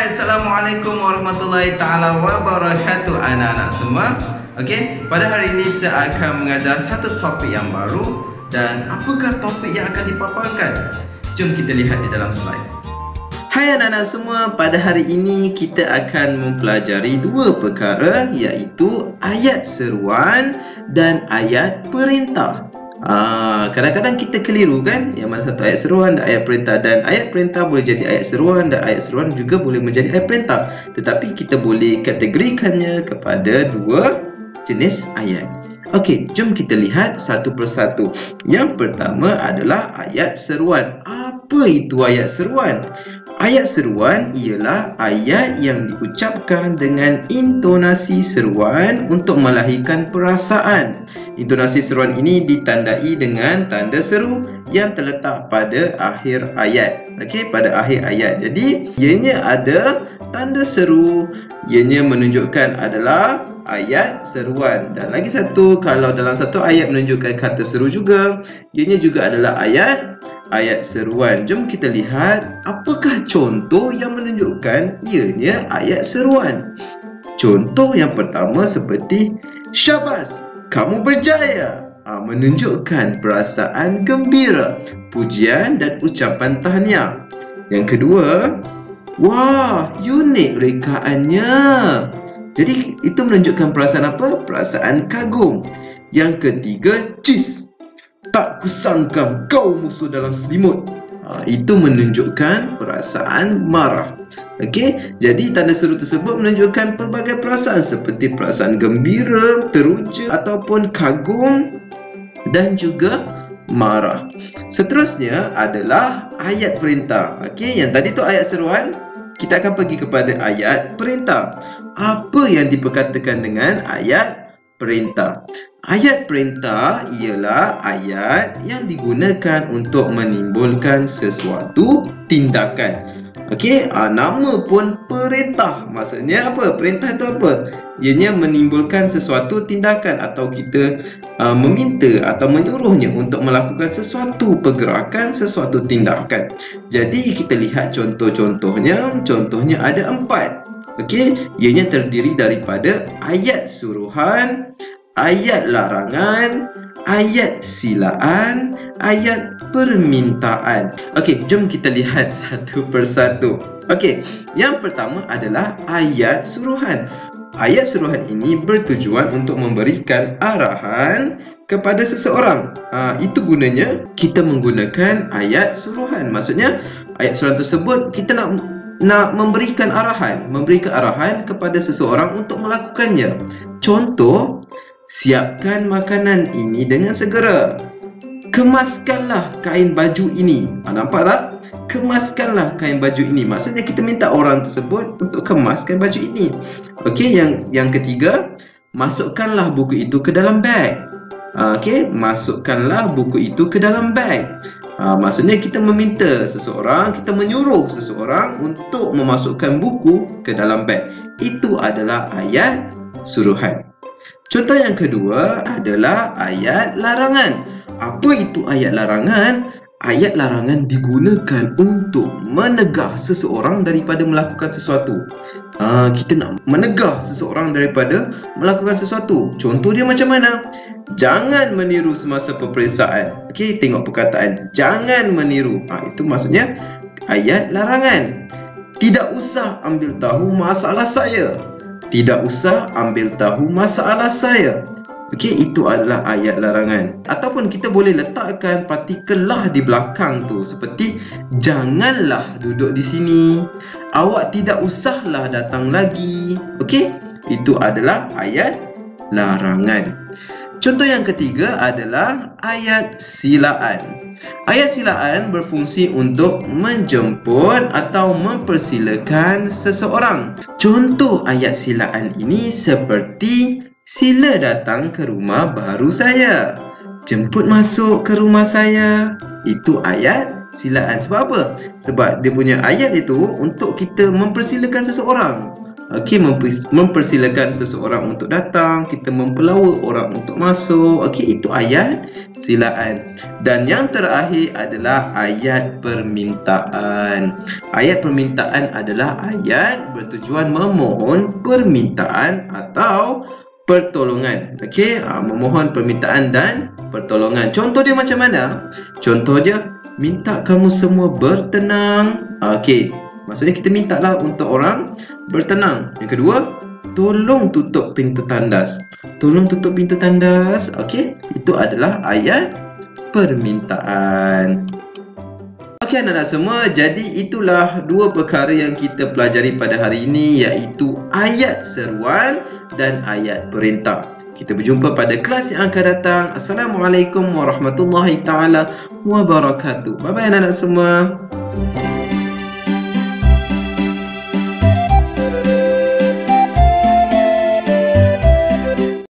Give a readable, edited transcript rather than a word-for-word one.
Hai, Assalamualaikum warahmatullahi ta'ala wabarakatuh anak-anak semua. Okey, pada hari ini saya akan mengajar satu topik yang baru. Dan apakah topik yang akan dipaparkan? Jom kita lihat di dalam slide. Hai anak-anak semua, pada hari ini kita akan mempelajari dua perkara, iaitu ayat seruan dan ayat perintah. Kadang-kadang kita keliru kan, yang mana satu ayat seruan dan ayat perintah. Dan ayat perintah boleh jadi ayat seruan dan ayat seruan juga boleh menjadi ayat perintah. Tetapi kita boleh kategorikannya kepada dua jenis ayat. Okey, jom kita lihat satu persatu. Yang pertama adalah ayat seruan. Apa itu ayat seruan? Ayat seruan ialah ayat yang diucapkan dengan intonasi seruan untuk melahirkan perasaan. Intonasi seruan ini ditandai dengan tanda seru yang terletak pada akhir ayat. Okey, pada akhir ayat. Jadi, ianya ada tanda seru. Ianya menunjukkan adalah ayat seruan. Dan lagi satu, kalau dalam satu ayat menunjukkan kata seru juga, ianya juga adalah ayat seruan. Jom kita lihat apakah contoh yang menunjukkan ianya ayat seruan. Contoh yang pertama seperti syabas, kamu berjaya, menunjukkan perasaan gembira, pujian dan ucapan tahniah. Yang kedua, wah, unik rekaannya. Jadi itu menunjukkan perasaan apa? Perasaan kagum. Yang ketiga, cis, tak kusangka kau musuh dalam selimut. Itu menunjukkan perasaan marah. Okey, jadi tanda seru tersebut menunjukkan pelbagai perasaan seperti perasaan gembira, teruja ataupun kagum dan juga marah. Seterusnya adalah ayat perintah. Okey, yang tadi tu ayat seruan, kita akan pergi kepada ayat perintah. Apa yang diperkatakan dengan ayat perintah? Ayat perintah ialah ayat yang digunakan untuk menimbulkan sesuatu tindakan. Okey, nama pun perintah. Maksudnya apa? Perintah itu apa? Ianya menimbulkan sesuatu tindakan, atau kita meminta atau menyuruhnya untuk melakukan sesuatu pergerakan, sesuatu tindakan. Jadi kita lihat contoh-contohnya. Contohnya ada 4. Okey, ianya terdiri daripada ayat suruhan, ayat larangan, ayat silaan, ayat permintaan. Okey, jom kita lihat satu persatu. Okey, yang pertama adalah ayat suruhan. Ayat suruhan ini bertujuan untuk memberikan arahan kepada seseorang. Itu gunanya kita menggunakan ayat suruhan. Maksudnya ayat suruhan tersebut kita nak memberikan arahan kepada seseorang untuk melakukannya. Contoh, siapkan makanan ini dengan segera. Kemaskanlah kain baju ini. Nampak tak? Kemaskanlah kain baju ini. Maksudnya kita minta orang tersebut untuk kemaskan baju ini. Okey, yang ketiga, masukkanlah buku itu ke dalam beg. Okey, masukkanlah buku itu ke dalam beg. Maksudnya kita meminta seseorang, kita menyuruh seseorang untuk memasukkan buku ke dalam beg. Itu adalah ayat suruhan. Contoh yang kedua adalah ayat larangan. Apa itu ayat larangan? Ayat larangan digunakan untuk menegah seseorang daripada melakukan sesuatu. Kita nak menegah seseorang daripada melakukan sesuatu. Contoh dia macam mana? Jangan meniru semasa peperiksaan. Okey, tengok perkataan jangan meniru. Itu maksudnya ayat larangan. Tidak usah ambil tahu masalah saya. Tidak usah ambil tahu masalah saya. Okey, itu adalah ayat larangan. Ataupun kita boleh letakkan partikel lah di belakang tu, seperti janganlah duduk di sini. Awak tidak usahlah datang lagi. Okey, itu adalah ayat larangan. Contoh yang ketiga adalah ayat silaan. Ayat silaan berfungsi untuk menjemput atau mempersilakan seseorang. Contoh ayat silaan ini seperti sila datang ke rumah baru saya. Jemput masuk ke rumah saya. Itu ayat silaan. Sebab apa? Sebab dia punya ayat itu untuk kita mempersilakan seseorang. Okey, mempersilakan seseorang untuk datang, kita mempelawa orang untuk masuk. Okey, itu ayat silaan. Dan yang terakhir adalah ayat permintaan. Ayat permintaan adalah ayat bertujuan memohon permintaan atau pertolongan. Okey, memohon permintaan dan pertolongan. Contoh dia macam mana? Contoh dia, minta kamu semua bertenang. Okey, maksudnya kita minta lah untuk orang bertenang. Yang kedua, tolong tutup pintu tandas. Tolong tutup pintu tandas. Okey, itu adalah ayat permintaan. Okey anak-anak semua, jadi itulah dua perkara yang kita pelajari pada hari ini, iaitu ayat seruan dan ayat perintah. Kita berjumpa pada kelas yang akan datang. Assalamualaikum warahmatullahi taala wabarakatuh. Bye bye anak-anak semua.